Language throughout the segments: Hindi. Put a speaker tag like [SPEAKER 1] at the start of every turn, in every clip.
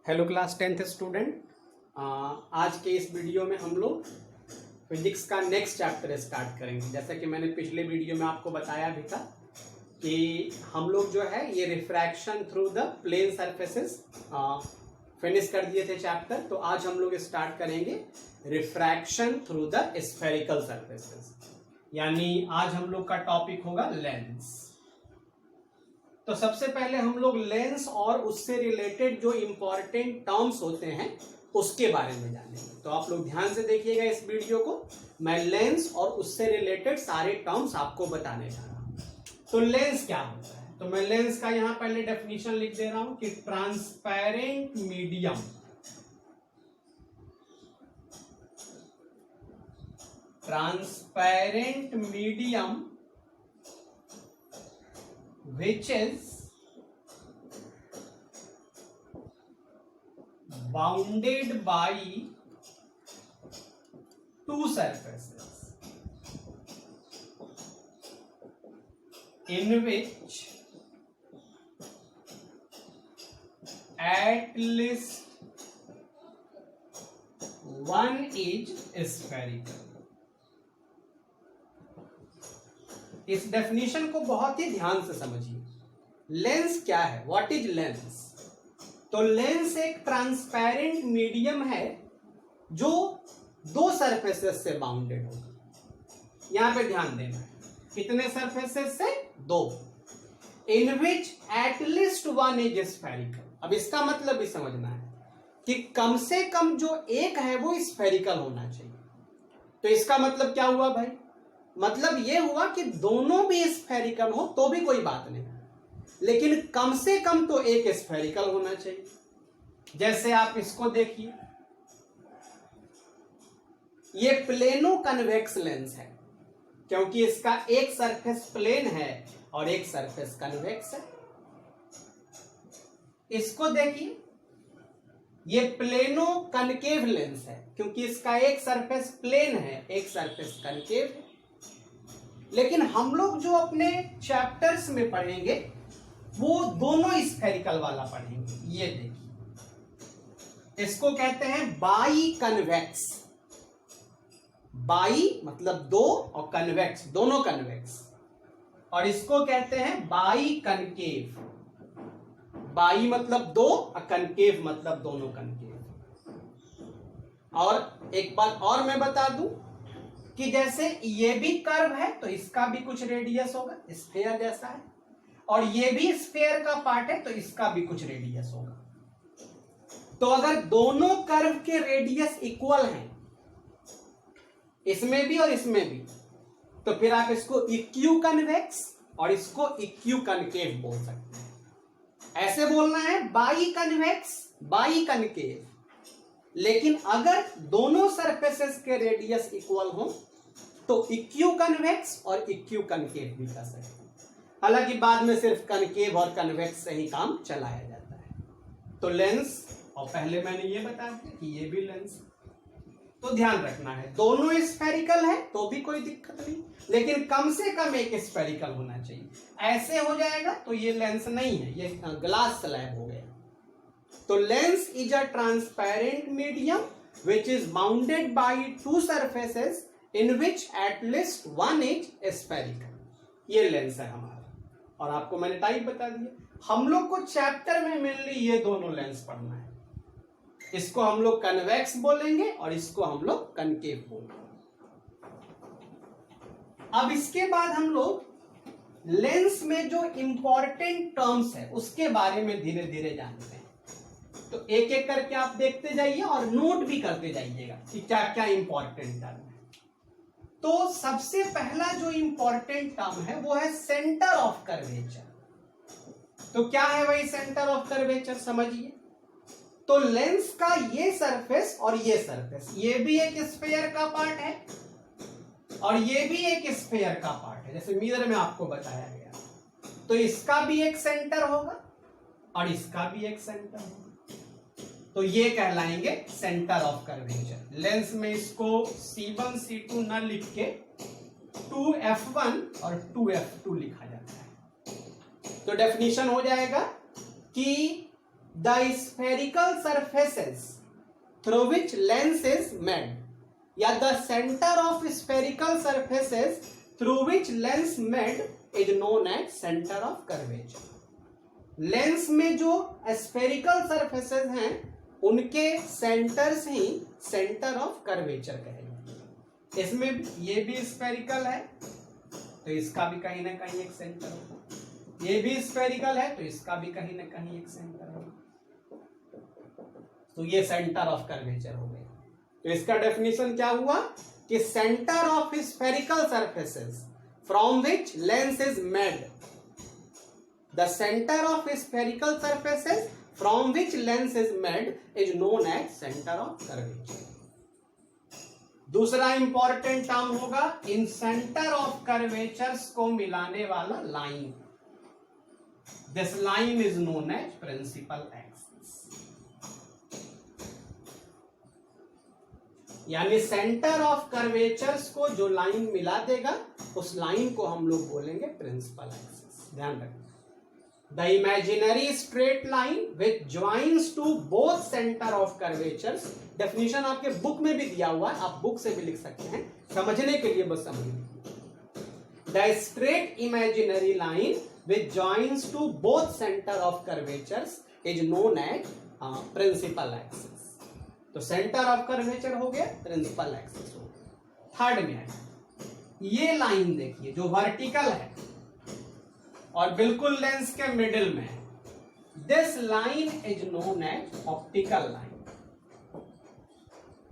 [SPEAKER 1] Hello class 10th student. आज के इस वीडियो में हम लोग फिजिक्स का नेक्स्ट चैप्टर स्टार्ट करेंगे। जैसा कि मैंने पिछले वीडियो में आपको बताया भी था कि हम लोग जो है ये refraction through the plane surfaces finish कर दिए थे चैप्टर। तो आज हम लोग स्टार्ट करेंगे refraction through the spherical surfaces, यानी आज हम लोग का टॉपिक होगा लेंस। तो सबसे पहले हम लोग लेंस और उससे रिलेटेड जो इंपॉर्टेंट टर्म्स होते हैं उसके बारे में जानेंगे। तो आप लोग ध्यान से देखिएगा इस वीडियो को। मैं लेंस और उससे रिलेटेड सारे टर्म्स आपको बताने जा रहा हूं। तो लेंस क्या होता है, तो मैं लेंस का यहां पहले डेफिनेशन लिख दे रहा हूं कि transparent medium, transparent medium which is bounded by two surfaces in which at least one is spherical। इस डेफिनेशन को बहुत ही ध्यान से समझिए। लेंस क्या है, व्हाट इज लेंस? तो लेंस एक ट्रांसपेरेंट मीडियम है जो दो सरफेसेस से बाउंडेड होगा। यहां पे ध्यान देना है, कितने सरफेसेस से? दो। In which at least one is spherical. अब इसका मतलब भी समझना है कि कम से कम जो एक है वो स्फेरिकल होना चाहिए। तो इसका मतलब क्या हुआ भाई? मतलब ये हुआ कि दोनों भी स्फेरिकल हो तो भी कोई बात नहीं, लेकिन कम से कम तो एक स्फेरिकल होना चाहिए। जैसे आप इसको देखिए, ये प्लेनो कन्वेक्स लेंस है क्योंकि इसका एक सरफेस प्लेन है और एक सरफेस कन्वेक्स है। इसको देखिए, ये प्लेनो कनकेव लेंस है क्योंकि इसका एक सरफेस प्लेन है, एक सरफेस कनकेव है। लेकिन हम लोग जो अपने चैप्टर्स में पढ़ेंगे वो दोनों स्फेरिकल वाला पढ़ेंगे। ये देखिए, इसको कहते हैं बाई कन्वेक्स। बाई मतलब दो और कन्वेक्स दोनों कन्वेक्स, और इसको कहते हैं बाई कनकेव। बाई मतलब दो और कनकेव मतलब दोनों कनकेव। और एक बात और मैं बता दूं कि जैसे ये भी कर्व है तो इसका भी कुछ रेडियस होगा, स्फीयर जैसा है, और ये भी स्फीयर का पार्ट है तो इसका भी कुछ रेडियस होगा। तो अगर दोनों कर्व के रेडियस इक्वल हैं, इसमें भी और इसमें भी, तो फिर आप इसको इक्यू कन्वेक्स और इसको इक्यू कनकेव बोल सकते हैं। ऐसे बोलना है बाई कन्वेक्स बाई कनकेव। लेकिन अगर दोनों सरफेसेस के रेडियस इक्वल हो तो इक्यू कन्वेक्स और इक्यू कनकेव भी कर सकते हैं। हालांकि बाद में सिर्फ कनकेव और कन्वेक्स से ही काम चलाया जाता है। तो लेंस, और पहले मैंने ये बता दिया कि ये भी लेंस। तो ध्यान रखना है, दोनों स्फेरिकल है तो भी कोई दिक्कत नहीं, लेकिन कम से कम एक स्फेरिकल होना चाहिए। ऐसे हो जाएगा तो ये लेंस नहीं है, ये ग्लास स्लैब हो गया। तो lens is a transparent medium which is bounded by two surfaces in which at least one is spherical. ये लेंस है हमारा, और आपको मैंने टाइप बता दिया। हम लोग को चैप्टर में मेनली ये दोनों लेंस पढ़ना है। इसको हम लोग कन्वेक्स बोलेंगे और इसको हम लोग कनकेव बोलेंगे। अब इसके बाद हम लोग लेंस में जो इंपॉर्टेंट टर्म्स है उसके बारे में धीरे धीरे जानते हैं। तो एक एक करके आप देखते जाइए और नोट भी करते जाइएगा कि क्या क्या इंपॉर्टेंट टर्म है। तो सबसे पहला जो इंपॉर्टेंट टर्म है वो है सेंटर ऑफ कर्वेचर। तो क्या है वही सेंटर ऑफ कर्वेचर, समझिए। तो लेंस का ये सरफेस और ये सरफेस, ये भी एक स्फीयर का पार्ट है और ये भी एक स्फीयर का पार्ट है, जैसे मिरर में आपको बताया गया। तो इसका भी एक सेंटर होगा और इसका भी एक सेंटर होगा। तो ये कहलाएंगे सेंटर ऑफ कर्वेचर। लेंस में इसको C1 C2 न लिख के 2F1 और 2F2 लिखा जाता है। तो डेफिनेशन हो जाएगा कि the spherical surfaces through which lens is made, या the centre of spherical surfaces through which lens made is known as centre of curvature. Lens में जो स्फेरिकल सरफेसेस हैं उनके सेंटर्स ही सेंटर ऑफ कर्वेचर कहेंगे। इसमें ये भी स्फेरिकल है तो इसका भी कहीं ना कहीं एक सेंटर होगा, ये भी स्फेरिकल है तो इसका भी कहीं ना कहीं एक सेंटर होगा, तो ये सेंटर ऑफ कर्वेचर हो गया। तो इसका डेफिनेशन क्या हुआ कि centre of spherical surfaces from which lens is made, the centre of spherical surfaces from which lens is made is known as centre of curvature. दूसरा इंपॉर्टेंट टर्म होगा इन सेंटर ऑफ कर्वेचर्स को मिलाने वाला line, this line is known as principal axis. यानी सेंटर ऑफ कर्वेचर्स को जो लाइन मिला देगा उस लाइन को हम लोग बोलेंगे प्रिंसिपल एक्सिस। ध्यान रखना, the imaginary straight line which joins to both centre of curvatures, definition आपके बुक में भी दिया हुआ है, आप बुक से भी लिख सकते हैं, समझने के लिए बस समझिए। The straight imaginary line which joins to both centre of curvatures is known as principal axis. तो सेंटर ऑफ कर्वेचर हो गया, प्रिंसिपल एक्सिस हो गया। थर्ड में है ये लाइन, देखिए जो वर्टिकल है और बिल्कुल लेंस के मिडिल में है, this line is known as optical line.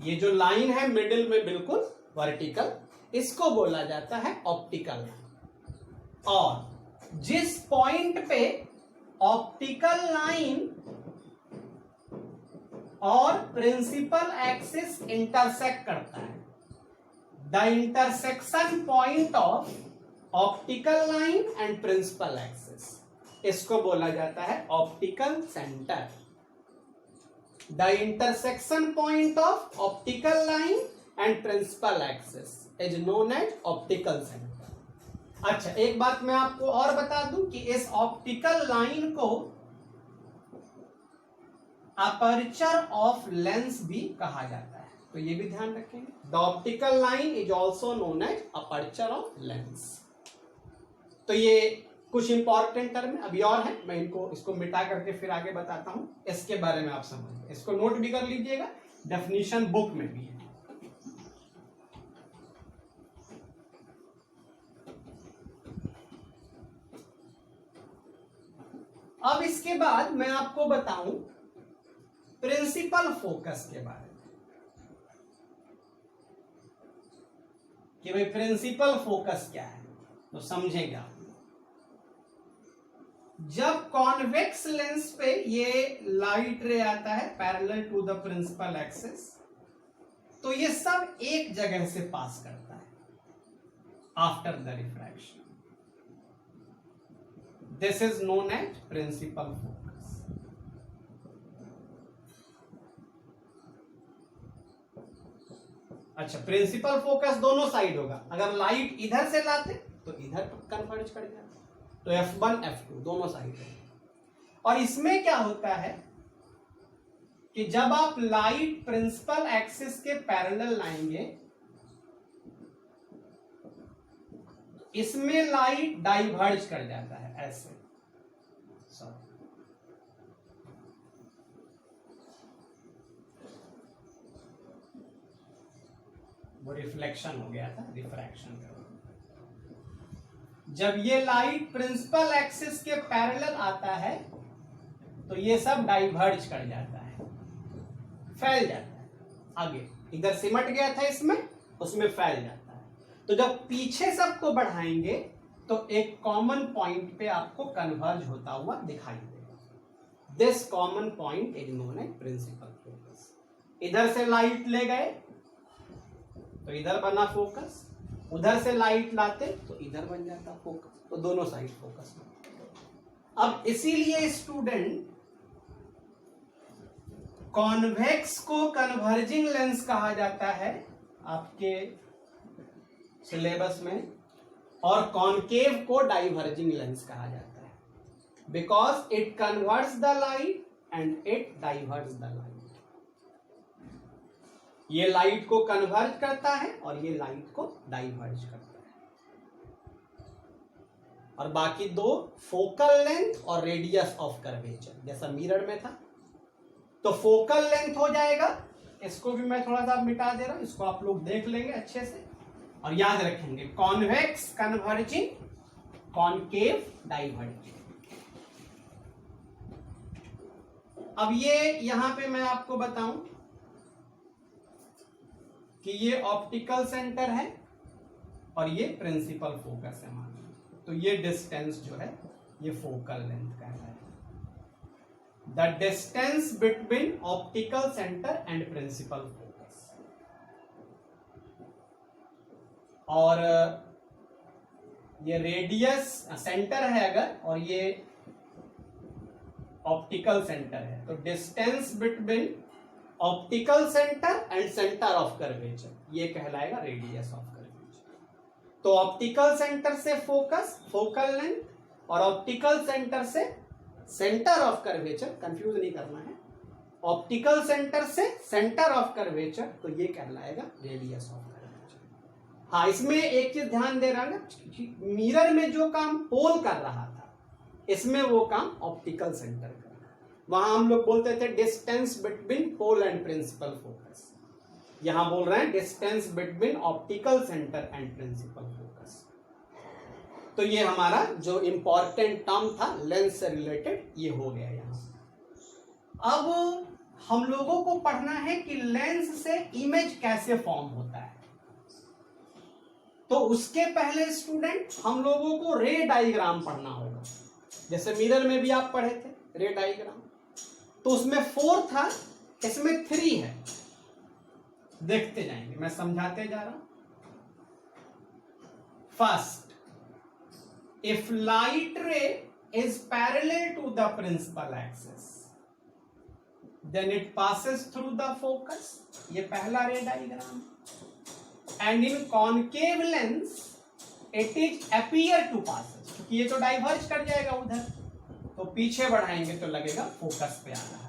[SPEAKER 1] ये जो लाइन है मिडिल में बिल्कुल वर्टिकल, इसको बोला जाता है ऑप्टिकल लाइन। और जिस पॉइंट पे ऑप्टिकल लाइन और प्रिंसिपल एक्सिस इंटरसेक्ट करता है, the intersection point of optical line and principal axis, इसको बोला जाता है optical centre. The intersection point of optical line and principal axis is known as optical centre. अच्छा, एक बात मैं आपको और बता दूं कि इस ऑप्टिकल लाइन को अपर्चर ऑफ लेंस भी कहा जाता है, तो ये भी ध्यान रखेंगे। The optical line is also known as aperture of lens. तो ये कुछ इंपॉर्टेंट टर्म है, अभी और है, मैं इसको मिटा करके फिर आगे बताता हूं, इसके बारे में आप समझिए, इसको नोट भी कर लीजिएगा, डेफिनेशन बुक में भी है। अब इसके बाद मैं आपको बताऊं प्रिंसिपल फोकस के बारे में कि भाई प्रिंसिपल फोकस क्या है, तो समझेंगे आप। जब कॉन्वेक्स लेंस पे ये लाइट रे आता है parallel to the principal axis, तो ये सब एक जगह से पास करता है after the refraction, this is known as principal focus. अच्छा, प्रिंसिपल फोकस दोनों साइड होगा, अगर लाइट इधर से लाते तो इधर कन्वर्ज कर जाता, तो F1 F2 दोनों साइड है। और इसमें क्या होता है कि जब आप लाइट प्रिंसिपल एक्सिस के पैरेलल लाएंगे, इसमें लाइट डाइवर्ज कर जाता है ऐसे, वो रिफ्लेक्शन हो गया था, रिफ्रैक्शन का। जब ये लाइट प्रिंसिपल एक्सिस के पैरेलल आता है तो ये सब डाइवर्ज कर जाता है, फैल जाता है आगे, इधर सिमट गया था इसमें, उसमें फैल जाता है। तो जब पीछे सबको बढ़ाएंगे तो एक कॉमन पॉइंट पे आपको कन्वर्ज होता हुआ दिखाई देगा, this common point is known as principal focus. इधर से लाइट ले गए तो इधर बना फोकस, उधर से लाइट लाते तो इधर बन जाता फोकस, तो दोनों साइड फोकस में। अब इसीलिए स्टूडेंट कॉन्वेक्स को कन्वर्जिंग लेंस कहा जाता है आपके सिलेबस में, और कॉनकेव को डाइवर्जिंग लेंस कहा जाता है, because it converts the light and it diverges the light. ये लाइट को कन्वर्ज करता है और ये लाइट को डाइवर्ज करता है। और बाकी दो फोकल लेंथ और रेडियस ऑफ कर्वेचर, जैसा मिरर में था। तो फोकल लेंथ हो जाएगा, इसको भी मैं थोड़ा सा मिटा दे रहा हूं, इसको आप लोग देख लेंगे अच्छे से और याद रखेंगे, कॉन्वेक्स कन्वर्जिंग, कॉनकेव डाइवर्जिंग। अब ये यहां पे मैं आपको बताऊं कि ये ऑप्टिकल सेंटर है और ये प्रिंसिपल फोकस है मान लो, तो ये डिस्टेंस जो है ये फोकल लेंथ का है। The distance between optical centre and principal focus. और ये रेडियस सेंटर है अगर, और ये ऑप्टिकल सेंटर है, तो distance between optical centre and centre of curvature, ये कहलाएगा रेडियस ऑफ कर्वेचर। तो ऑप्टिकल सेंटर से फोकस, फोकल लेंथ, और ऑप्टिकल सेंटर से सेंटर ऑफ कर्वेचर, कंफ्यूज नहीं करना है, ऑप्टिकल सेंटर से सेंटर ऑफ कर्वेचर, तो ये कहलाएगा रेडियस ऑफ कर्वेचर। हाँ, इसमें एक चीज ध्यान दे रहा है ना, मिरर में जो काम पोल कर रहा था, इसमें वो काम ऑप्टिकल सेंटर कर रहा है। वहां हम लोग बोलते थे distance between pole and principal focus, यहां बोल रहे हैं distance between optical centre and principal focus. तो ये हमारा जो इंपॉर्टेंट टर्म था लेंस से रिलेटेड, ये हो गया यहां। अब हम लोगों को पढ़ना है कि लेंस से इमेज कैसे फॉर्म होता है। तो उसके पहले स्टूडेंट हम लोगों को रे डायग्राम पढ़ना होगा, जैसे मिरर में भी आप पढ़े थे रे डायग्राम। तो उसमें 4 था, इसमें 3 है, देखते जाएंगे, मैं समझाते जा रहा हूं। First, if light ray is parallel to the principal axis, then it passes through the focus, ये पहला रे diagram. and in concave lens it is appear to passes, क्योंकि ये तो डाइवर्ज कर जाएगा उधर, तो पीछे बढ़ाएंगे तो लगेगा फोकस पे आ रहा है।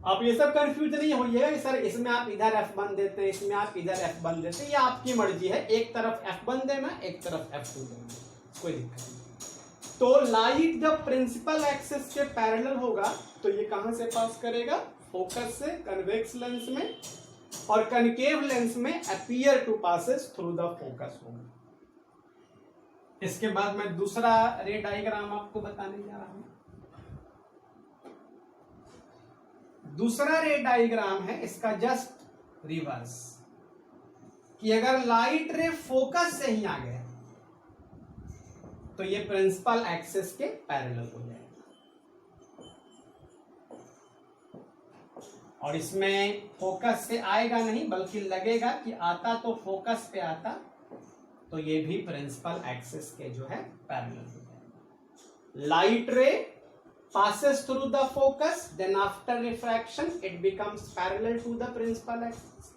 [SPEAKER 1] आप ये सब कंफ्यूज नहीं होइएगा कि सर इसमें आप इधर F1 देते हैं, इसमें आप इधर F1 देते हैं, ये आपकी मर्जी है, एक तरफ F1 देना, एक तरफ F2 देना, कोई दिक्कत नहीं। तो लाइट जब प्रिंसिपल एक्सिस के पैरेलल होगा तो ये कहां से पास करेगा, फोकस से कन्वेक्स लेंस में, और कनकेव लेंस में appear to passes through the focus होगा। इसके बाद मैं दूसरा रे डायग्राम आपको बताने जा रहा हूं। दूसरा रे डायग्राम है इसका जस्ट रिवर्स, कि अगर लाइट रे फोकस से ही आ गया तो ये प्रिंसिपल एक्सिस के पैरेलल हो जाएगा, और इसमें फोकस से आएगा नहीं, बल्कि लगेगा कि आता तो फोकस पे आता, तो ये भी प्रिंसिपल एक्सिस के जो है पैरेलल हो जाएगा। लाइट रे passes through the focus, then after refraction it becomes parallel to the principal axis,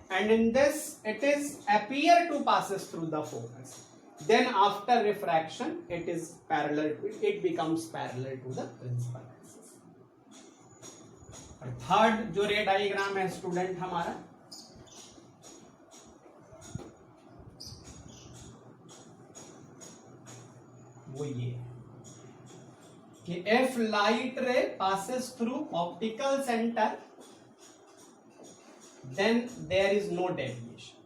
[SPEAKER 1] and in this it is appear to passes through the focus, then after refraction it is parallel to it becomes parallel to the principal axis। और थर्ड जो रे डायग्राम है स्टूडेंट हमारा, वो ये है कि if light ray passes through optical center then there is no deviation।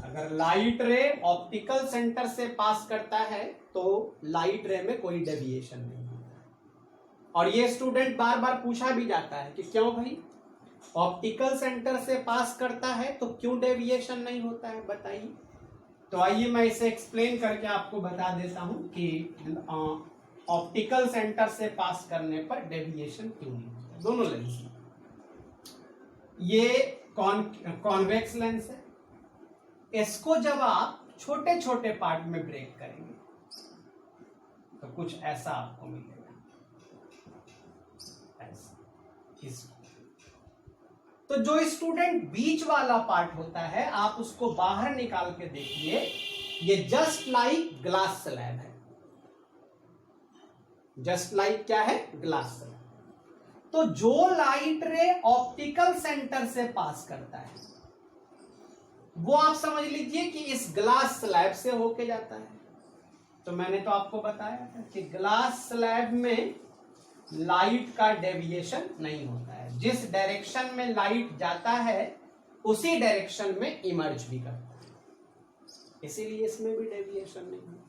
[SPEAKER 1] अगर लाइट रे ऑप्टिकल सेंटर से पास करता है तो लाइट रे में कोई डेविएशन नहीं होता है। और ये स्टूडेंट बार बार पूछा भी जाता है कि क्यों भाई ऑप्टिकल सेंटर से पास करता है तो क्यों डेविएशन नहीं होता है, बताइए। तो आइए मैं इसे एक्सप्लेन करके आपको बता देता हूं कि ऑप्टिकल सेंटर से पास करने पर डेविएशन क्यों नहीं होता। दोनों लेंस, ये कॉन्वेक्स लेंस है, इसको जब आप छोटे छोटे पार्ट में ब्रेक करेंगे तो कुछ ऐसा आपको मिलेगा, ऐसा। इसको तो जो स्टूडेंट बीच वाला पार्ट होता है आप उसको बाहर निकाल के देखिए, ये जस्ट लाइक ग्लास स्लैब है, जस्ट लाइक क्या है, ग्लास स्लैब। तो जो लाइट रे ऑप्टिकल सेंटर से पास करता है वो आप समझ लीजिए कि इस ग्लास स्लैब से होके जाता है। तो मैंने तो आपको बताया था कि ग्लास स्लैब में लाइट का डेविएशन नहीं होता है, जिस डायरेक्शन में लाइट जाता है उसी डायरेक्शन में इमर्ज भी करता है, इसीलिए इसमें भी डेविएशन नहीं होता।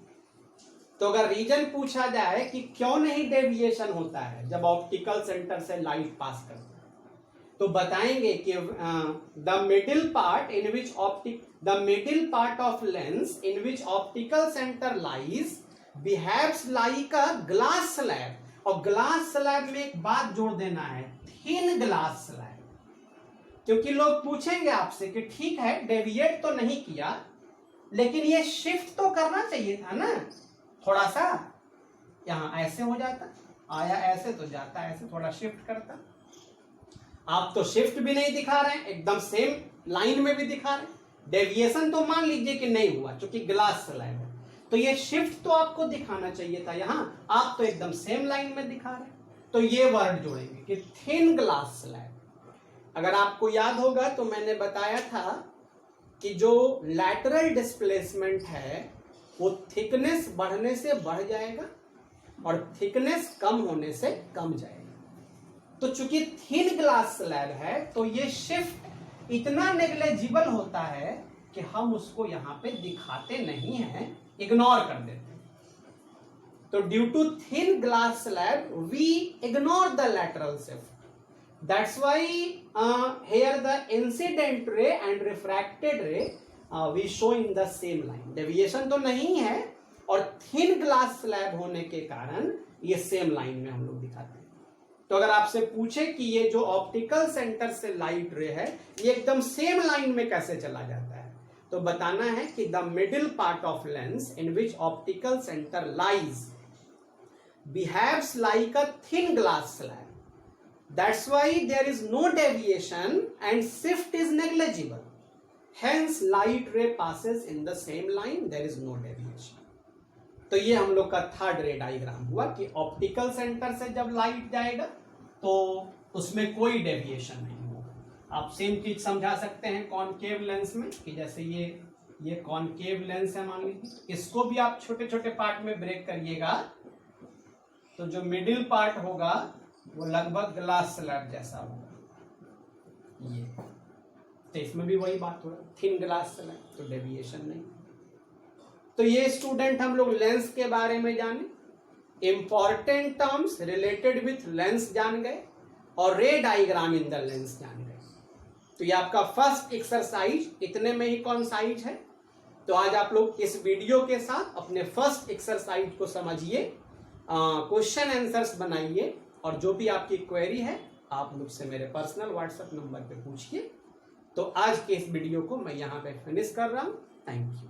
[SPEAKER 1] तो अगर रीजन पूछा जाए कि क्यों नहीं डेविएशन होता है जब ऑप्टिकल सेंटर से लाइट पास करता है, तो बताएंगे कि the middle part of lens in which optical centre lies behaves like a glass slab. और ग्लास स्लैब में एक बात जोड़ देना है, थिन ग्लास स्लैब, क्योंकि लोग पूछेंगे आपसे कि ठीक है डेविएट तो नहीं किया लेकिन ये शिफ्ट तो करना चाहिए था ना, थोड़ा सा यहां ऐसे हो जाता, आया ऐसे तो जाता ऐसे, थोड़ा शिफ्ट करता। आप तो शिफ्ट भी नहीं दिखा रहे हैं, एकदम सेम लाइन में भी दिखा रहे हैं। डेविएशन तो मान लीजिए कि नहीं हुआ क्योंकि ग्लास स्लैब है, तो ये शिफ्ट तो आपको दिखाना चाहिए था, यहां आप तो एकदम सेम लाइन में दिखा रहे हैं। तो ये वर्ड जोड़ेंगे कि थिन ग्लास स्लैब। अगर आपको याद होगा तो मैंने बताया था कि जो लैटरल डिस्प्लेसमेंट है वो थिकनेस बढ़ने से बढ़ जाएगा और थिकनेस कम होने से कम जाएगा। तो चूंकि थिन ग्लास स्लैब है तो ये शिफ्ट इतना नेग्लेजिबल होता है कि हम उसको यहां पे दिखाते नहीं हैं, इग्नोर कर देते हैं। तो due to thin glass slab we ignore the lateral shift. That's why here the incident ray and refracted ray we show in the same line. Deviation तो नहीं है और thin glass slab होने के कारण ये सेम लाइन में हम लोग दिखाते हैं। तो अगर आपसे पूछे कि ये जो ऑप्टिकल सेंटर से लाइट रे है ये एकदम सेम लाइन में कैसे चला जाता है, तो बताना है कि the middle part of lens in which optical centre lies behaves like a thin glass slab. That's why there is no deviation and shift is negligible. Hence light ray passes in the same line, there is no deviation. तो ये हम लोग का थर्ड रे डायग्राम हुआ कि ऑप्टिकल सेंटर से जब लाइट जाएगा तो उसमें कोई डेविएशन नहीं होगा। आप सेम चीज समझा सकते हैं कॉनकेव लेंस में कि जैसे ये कॉनकेव लेंस है मान लीजिए, इसको भी आप छोटे छोटे पार्ट में ब्रेक करिएगा तो जो मिडिल पार्ट होगा वो लगभग ग्लास स्लैब जैसा होगा ये। तो इसमें भी वही बात हो रहा है, थिन ग्लास स्लैब, तो डेविएशन नहीं। तो ये स्टूडेंट हम लोग लेंस के बारे में जाने, important terms related with lens जान गए और रे डायग्राम इन द लेंस जान गए। तो ये आपका फर्स्ट एक्सरसाइज इतने में ही कॉन्साइज है। तो आज आप लोग इस वीडियो के साथ अपने फर्स्ट एक्सरसाइज को समझिए, क्वेश्चन आंसर्स बनाइए और जो भी आपकी क्वेरी है आप मुझसे मेरे पर्सनल व्हाट्सएप नंबर पे पूछिए। तो आज के इस वीडियो को मैं यहाँ पे फिनिश कर रहा हूँ। Thank you.